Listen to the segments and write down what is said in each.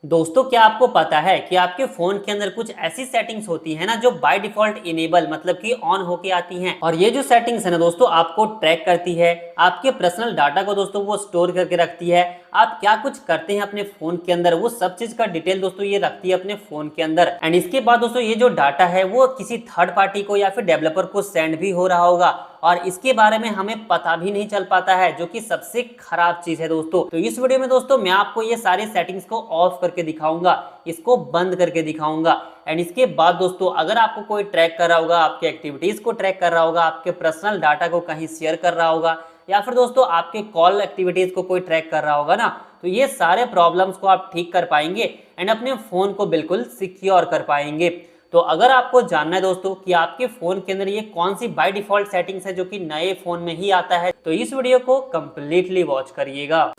दोस्तों क्या आपको पता है कि आपके फोन के अंदर कुछ ऐसी सेटिंग्स होती है ना जो बाय डिफॉल्ट इनेबल मतलब कि ऑन होके आती हैं। और ये जो सेटिंग्स है ना दोस्तों आपको ट्रैक करती है, आपके पर्सनल डाटा को दोस्तों वो स्टोर करके रखती है। आप क्या कुछ करते हैं अपने फोन के अंदर वो सब चीज का डिटेल दोस्तों ये रखती है अपने फोन के अंदर। एंड इसके बाद दोस्तों ये जो डाटा है वो किसी थर्ड पार्टी को या फिर डेवलपर को सेंड भी हो रहा होगा और इसके बारे में हमें पता भी नहीं चल पाता है, जो कि सबसे खराब चीज है दोस्तों। तो इस वीडियो में दोस्तों मैं आपको ये सारे सेटिंग्स को ऑफ करके दिखाऊंगा, इसको बंद करके दिखाऊंगा। एंड इसके बाद दोस्तों अगर आपको कोई ट्रैक कर रहा होगा, आपके एक्टिविटीज को ट्रैक कर रहा होगा, आपके पर्सनल डाटा को कहीं शेयर कर रहा होगा या फिर दोस्तों आपके कॉल एक्टिविटीज को कोई ट्रैक कर रहा होगा ना, तो ये सारे प्रॉब्लम्स को आप ठीक कर पाएंगे एंड अपने फोन को बिल्कुल सिक्योर कर पाएंगे। तो अगर आपको जानना है दोस्तों कि आपके फोन के अंदर ये कौन सी बाय डिफॉल्ट सेटिंग्स है जो कि नए फोन में ही आता है, तो इस वीडियो को कंप्लीटली वॉच करिएगा।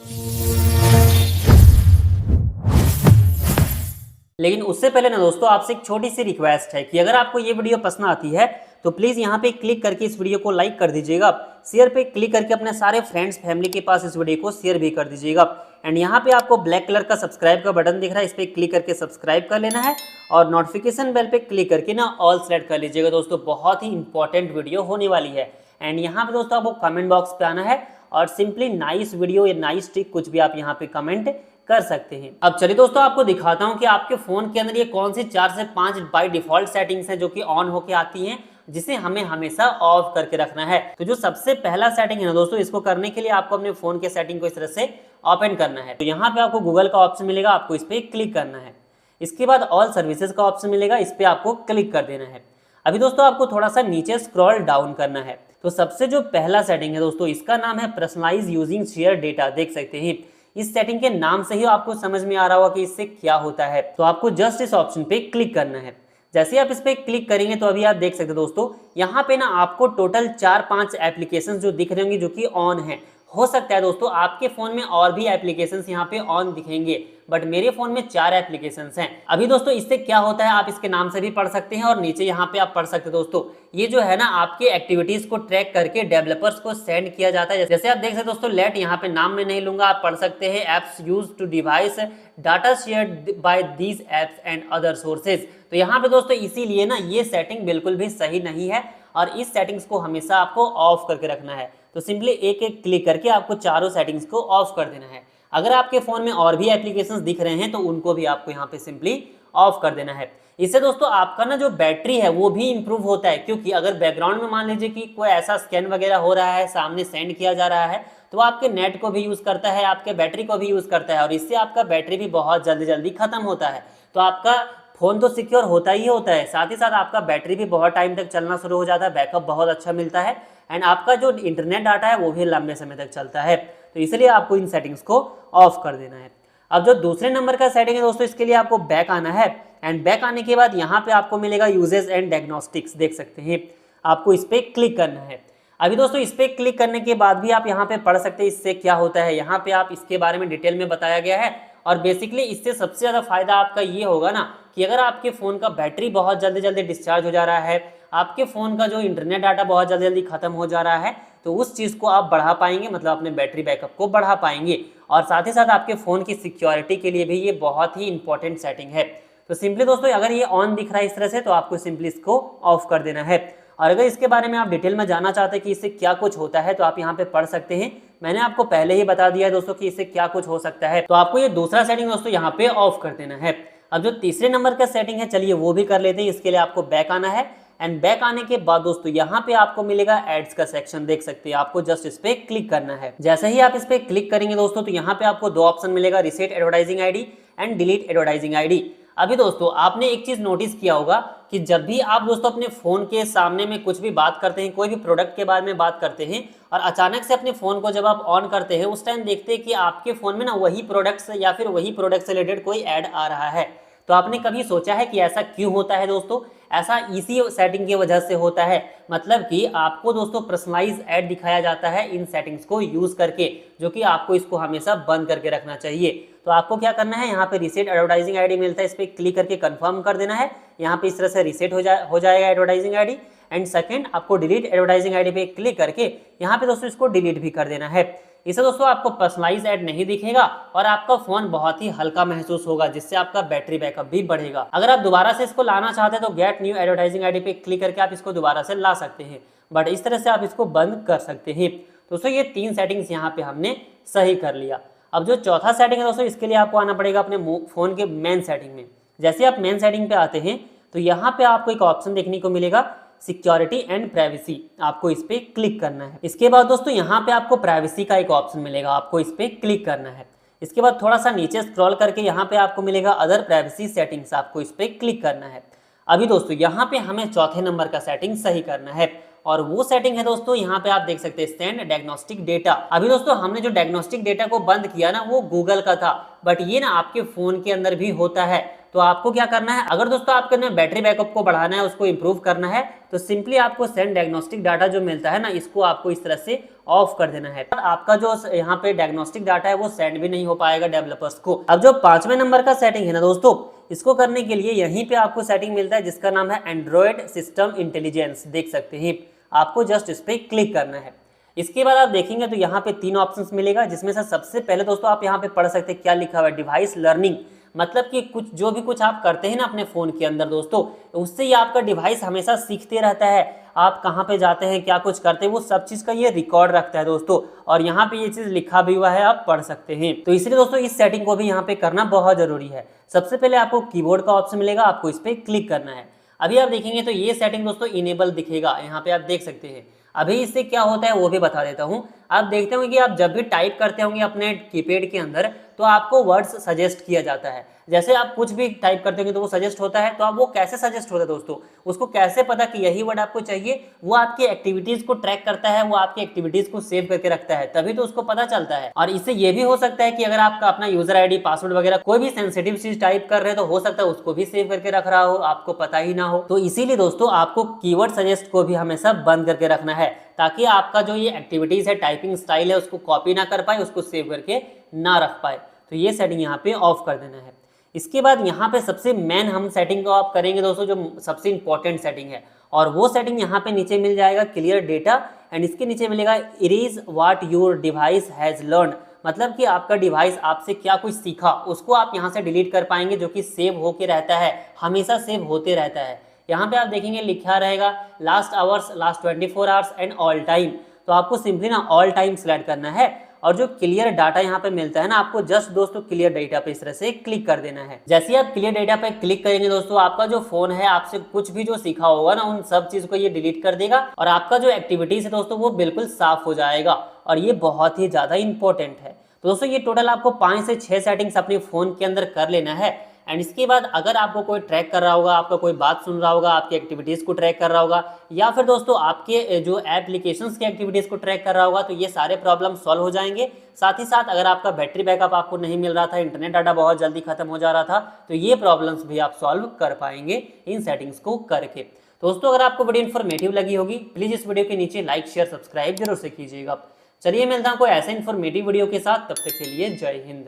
लेकिन उससे पहले ना दोस्तों आपसे एक छोटी सी रिक्वेस्ट है कि अगर आपको ये वीडियो पसंद आती है तो प्लीज यहाँ पे क्लिक करके इस वीडियो को लाइक कर दीजिएगा, शेयर पे क्लिक करके अपने सारे फ्रेंड्स फैमिली के पास इस वीडियो को शेयर भी कर दीजिएगा। एंड यहाँ पे आपको ब्लैक कलर का सब्सक्राइब का बटन दिख रहा है, इस पर क्लिक करके सब्सक्राइब कर लेना है और नोटिफिकेशन बेल पे क्लिक करके ना ऑल सेलेक्ट कर लीजिएगा दोस्तों, बहुत ही इंपॉर्टेंट वीडियो होने वाली है। एंड यहाँ पे दोस्तों आपको कमेंट बॉक्स पे आना है और सिंपली नाइस वीडियो या नाइस ट्रिक कुछ भी आप यहाँ पे कमेंट कर सकते हैं। अब चलिए दोस्तों आपको दिखाता हूं कि आपके फोन के अंदर ये कौन सी 4 से 5 बाय डिफॉल्ट सेटिंग्स हैं जो कि ऑन होके आती हैं, जिसे हमें हमेशा ऑफ करके रखना है। तो जो सबसे पहला सेटिंग है ना दोस्तों, इसको करने के लिए आपको अपने फोन के सेटिंग को इस तरह से ओपन करना है। तो यहाँ पे आपको गूगल का ऑप्शन मिलेगा, आपको इस पर क्लिक करना है। इसके बाद ऑल सर्विसेज का ऑप्शन मिलेगा, इस पर आपको क्लिक कर देना है। अभी दोस्तों आपको थोड़ा सा नीचे स्क्रॉल डाउन करना है। तो सबसे जो पहला सेटिंग है दोस्तों, इसका नाम है पर्सनलाइज यूजिंग शेयर डेटा। देख सकते हैं इस सेटिंग के नाम से ही आपको समझ में आ रहा होगा कि इससे क्या होता है। तो आपको जस्ट इस ऑप्शन पे क्लिक करना है। जैसे ही आप इस पे क्लिक करेंगे तो अभी आप देख सकते हैं दोस्तों यहाँ पे ना आपको टोटल 4-5 एप्लीकेशंस जो दिख रहे होंगे जो कि ऑन है। हो सकता है दोस्तों आपके फोन में और भी एप्लीकेशंस यहाँ पे ऑन दिखेंगे, बट मेरे फोन में 4 एप्लीकेशंस हैं। अभी दोस्तों इससे क्या होता है आप इसके नाम से भी पढ़ सकते हैं और नीचे यहाँ पे आप पढ़ सकते हैं दोस्तों, ये जो है ना आपके एक्टिविटीज को ट्रैक करके डेवलपर्स को सेंड किया जाता है। जैसे आप देख सकते हैं दोस्तों, लेट यहाँ पे नाम में नहीं लूंगा, आप पढ़ सकते हैं apps use to device data shared by these apps and other sources. तो यहाँ पे दोस्तों इसीलिए ना ये सेटिंग बिल्कुल भी सही नहीं है और इस सेटिंग्स को हमेशा आपको ऑफ करके रखना है। तो सिंपली एक एक क्लिक करके आपको चारों सेटिंग्स को ऑफ कर देना है। अगर आपके फोन में और भी एप्लीकेशंस दिख रहे हैं तो उनको भी आपको यहाँ पे सिंपली ऑफ कर देना है। इससे दोस्तों आपका ना जो बैटरी है वो भी इंप्रूव होता है, क्योंकि अगर बैकग्राउंड में मान लीजिए कि कोई ऐसा स्कैन वगैरह हो रहा है, सामने सेंड किया जा रहा है, तो आपके नेट को भी यूज करता है, आपके बैटरी को भी यूज करता है और इससे आपका बैटरी भी बहुत जल्दी जल्दी खत्म होता है। तो आपका फोन तो सिक्योर होता ही होता है, साथ ही साथ आपका बैटरी भी बहुत टाइम तक चलना शुरू हो जाता है, बैकअप बहुत अच्छा मिलता है एंड आपका जो इंटरनेट डाटा है वो भी लंबे समय तक चलता है। तो इसलिए आपको इन सेटिंग्स को ऑफ कर देना है। अब जो दूसरे नंबर का सेटिंग है दोस्तों, इसके लिए आपको बैक आना है एंड बैक आने के बाद यहाँ पे आपको मिलेगा यूजेस एंड डायग्नोस्टिक्स। देख सकते हैं आपको इस पे क्लिक करना है। अभी दोस्तों इस पे क्लिक करने के बाद भी आप यहाँ पे पढ़ सकते हैं इससे क्या होता है। यहाँ पे आप इसके बारे में डिटेल में बताया गया है और बेसिकली इससे सबसे ज्यादा फायदा आपका ये होगा ना कि अगर आपके फोन का बैटरी बहुत जल्दी जल्दी डिस्चार्ज हो जा रहा है, आपके फोन का जो इंटरनेट डाटा बहुत जल्दी जल्दी खत्म हो जा रहा है, तो उस चीज को आप बढ़ा पाएंगे, मतलब अपने बैटरी बैकअप को बढ़ा पाएंगे। और साथ ही साथ आपके फोन की सिक्योरिटी के लिए भी ये बहुत ही इंपॉर्टेंट सेटिंग है। तो सिंपली दोस्तों अगर ये ऑन दिख रहा है इस तरह से तो आपको सिंपली इसको ऑफ कर देना है। और अगर इसके बारे में आप डिटेल में जानना चाहते हैं कि इससे क्या कुछ होता है तो आप यहाँ पे पढ़ सकते हैं। मैंने आपको पहले ही बता दिया है दोस्तों कि इससे क्या कुछ हो सकता है। तो आपको ये दूसरा सेटिंग दोस्तों यहाँ पे ऑफ कर देना है। अब जो तीसरे नंबर का सेटिंग है चलिए वो भी कर लेते हैं। इसके लिए आपको बैक आना है एंड बैक आने के बाद दोस्तों यहाँ पे आपको मिलेगा एड्स का सेक्शन। देख सकते हैं आपको जस्ट इस पे क्लिक करना है। जैसे ही आप इस पे क्लिक करेंगे दोस्तों तो यहाँ पे आपको 2 ऑप्शन मिलेगा, reset advertising ID and delete advertising ID. अभी दोस्तों आपने एक चीज नोटिस किया होगा कि जब भी आप दोस्तों अपने फोन के सामने में कुछ भी बात करते हैं, कोई भी प्रोडक्ट के बारे में बात करते हैं और अचानक से अपने फोन को जब आप ऑन करते हैं उस टाइम देखते हैं कि आपके फोन में ना वही प्रोडक्ट्स या फिर वही प्रोडक्ट से रिलेटेड कोई ऐड आ रहा है। तो आपने कभी सोचा है कि ऐसा क्यों होता है दोस्तों? ऐसा इसी सेटिंग की वजह से होता है, मतलब कि आपको दोस्तों पर्सनलाइज ऐड दिखाया जाता है इन सेटिंग्स को यूज करके, जो कि आपको इसको हमेशा बंद करके रखना चाहिए। तो आपको क्या करना है, यहाँ पे रीसेट एडवर्टाइजिंग आईडी मिलता है, इस पर क्लिक करके कंफर्म कर देना है। यहाँ पे इस तरह से रीसेट हो जाएगा एडवर्टाइजिंग आईडी। एंड सेकंड आपको डिलीट एडवर्टाइजिंग आईडी पे क्लिक करके यहाँ पे दोस्तों इसको डिलीट भी कर देना है। इससे दोस्तों आपको पर्सनलाइज ऐड नहीं दिखेगा और आपका फोन बहुत ही हल्का महसूस होगा, जिससे आपका बैटरी बैकअप भी बढ़ेगा। अगर आप दोबारा से इसको लाना चाहते हैं तो गेट न्यू एडवर्टाइजिंग आईडी पे क्लिक करके आप इसको दोबारा से ला सकते हैं, बट इस तरह से आप इसको बंद कर सकते हैं। दोस्तों ये 3 सेटिंग्स यहाँ पे हमने सही कर लिया। अब जो चौथा सेटिंग है दोस्तों, इसके लिए आपको आना पड़ेगा अपने फोन के मेन सेटिंग में। जैसे आप मेन सेटिंग पे आते हैं तो यहाँ पे आपको एक ऑप्शन देखने को मिलेगा सिक्योरिटी एंड प्राइवेसी, आपको इस पे क्लिक करना है। इसके बाद दोस्तों यहाँ पे आपको प्राइवेसी का एक ऑप्शन मिलेगा, आपको इस पे क्लिक करना है। इसके बाद थोड़ा सा नीचे स्क्रॉल करके यहाँ पे आपको मिलेगा अदर प्राइवेसी सेटिंग्स, आपको इस पे क्लिक करना है। अभी दोस्तों यहाँ पे हमें चौथे नंबर का सेटिंग सही करना है और वो सेटिंग है दोस्तों, यहाँ पे आप देख सकते हैं सेंड डायग्नोस्टिक डेटा। अभी दोस्तों हमने जो डायग्नोस्टिक डेटा को बंद किया ना, वो गूगल का था, बट ये ना आपके फोन के अंदर भी होता है। तो आपको क्या करना है, अगर दोस्तों आपके अंदर बैटरी बैकअप को बढ़ाना है, उसको इंप्रूव करना है, तो सिंपली आपको सेंड डायग्नोस्टिक डाटा जो मिलता है ना, इसको आपको इस तरह से ऑफ कर देना है। आपका जो यहाँ पे डायग्नोस्टिक डाटा है वो सेंड भी नहीं हो पाएगा डेवलपर्स को। अब जो 5वें नंबर का सेटिंग है ना दोस्तों, इसको करने के लिए यहीं पे आपको सेटिंग मिलता है जिसका नाम है एंड्रॉयड सिस्टम इंटेलिजेंस, देख सकते हैं। आपको जस्ट इस पे क्लिक करना है। इसके बाद आप देखेंगे तो यहाँ पे 3 ऑप्शंस मिलेगा, जिसमें से सबसे पहले दोस्तों आप यहाँ पे पढ़ सकते हैं क्या लिखा हुआ है, डिवाइस लर्निंग। मतलब कि जो भी कुछ आप करते हैं ना अपने फोन के अंदर दोस्तों, उससे ये आपका डिवाइस हमेशा सीखते रहता है। आप कहाँ पे जाते हैं, क्या कुछ करते हैं, वो सब चीज का ये रिकॉर्ड रखता है दोस्तों। और यहाँ पे ये चीज लिखा भी हुआ है, आप पढ़ सकते हैं। तो इसलिए दोस्तों इस सेटिंग को भी यहाँ पे करना बहुत जरूरी है। सबसे पहले आपको कीबोर्ड का ऑप्शन मिलेगा, आपको इस पे क्लिक करना है। अभी आप देखेंगे तो ये सेटिंग दोस्तों इनेबल दिखेगा, यहाँ पे आप देख सकते हैं। अभी इससे क्या होता है वो भी बता देता हूँ। आप देखते होंगे कि आप जब भी टाइप करते होंगे अपने कीपैड के अंदर, तो आपको वर्ड्स सजेस्ट किया जाता है। जैसे आप कुछ भी टाइप करते होंगे तो वो सजेस्ट होता है। तो अब वो कैसे सजेस्ट होता है दोस्तों, उसको कैसे पता कि यही वर्ड आपको चाहिए, वो आपकी एक्टिविटीज को ट्रैक करता है, वो आपकी एक्टिविटीज को सेव करके रखता है, तभी तो उसको पता चलता है। और इससे ये भी हो सकता है कि अगर आपका अपना यूजर आईडी, पासवर्ड वगैरह कोई भी सेंसिटिव चीज टाइप कर रहे हैं, तो हो सकता है उसको भी सेव करके रख रहा हो, आपको पता ही ना हो। तो इसीलिए दोस्तों आपको कीवर्ड सजेस्ट को भी हमेशा बंद करके रखना है, ताकि आपका जो ये एक्टिविटीज है, टाइपिंग स्टाइल है, उसको कॉपी ना कर पाए, उसको सेव करके ना रख पाए। तो ये सेटिंग यहाँ पे ऑफ कर देना है। इसके बाद यहाँ पे सबसे मेन हम सेटिंग को आप करेंगे दोस्तों, जो सबसे इंपॉर्टेंट सेटिंग है, और वो सेटिंग यहाँ पे नीचे मिल जाएगा क्लियर डेटा, एंड इसके नीचे मिलेगा erase what your device has learn. मतलब कि आपका डिवाइस आपसे क्या कुछ सीखा, उसको आप यहाँ से डिलीट कर पाएंगे, जो कि सेव होके रहता है, हमेशा सेव होते रहता है। यहाँ पे आप देखेंगे लिखा रहेगा last hours, last 24 hours and all time. तो आपको सिंपली ना ऑल टाइम सिलेक्ट करना है, और जो क्लियर डाटा यहाँ पे मिलता है ना, आपको जस्ट दोस्तों क्लियर डेटा पे इस तरह से क्लिक कर देना है। जैसे आप क्लियर डेटा पे क्लिक करेंगे दोस्तों, आपका जो फोन है आपसे कुछ भी जो सीखा होगा ना, उन सब चीज को ये डिलीट कर देगा, और आपका जो एक्टिविटीज है दोस्तों वो बिल्कुल साफ हो जाएगा। और ये बहुत ही ज्यादा इंपॉर्टेंट है। तो दोस्तों ये टोटल आपको 5 से 6 सेटिंग्स अपने फोन के अंदर कर लेना है। एंड इसके बाद अगर आपको कोई ट्रैक कर रहा होगा, आपका कोई बात सुन रहा होगा, आपकी एक्टिविटीज़ को ट्रैक कर रहा होगा, या फिर दोस्तों आपके जो एप्लीकेशंस की एक्टिविटीज़ को ट्रैक कर रहा होगा, तो ये सारे प्रॉब्लम सॉल्व हो जाएंगे। साथ ही साथ अगर आपका बैटरी बैकअप आपको नहीं मिल रहा था, इंटरनेट डाटा बहुत जल्दी खत्म हो जा रहा था, तो ये प्रॉब्लम्स भी आप सॉल्व कर पाएंगे इन सेटिंग्स को करके। दोस्तों अगर आपको वीडियो इन्फॉर्मेटिव लगी होगी, प्लीज़ इस वीडियो के नीचे लाइक शेयर सब्सक्राइब जरूर से कीजिएगा। चलिए मिलता हूं कोई ऐसे इन्फॉर्मेटिव वीडियो के साथ, तब तक के लिए जय हिंद।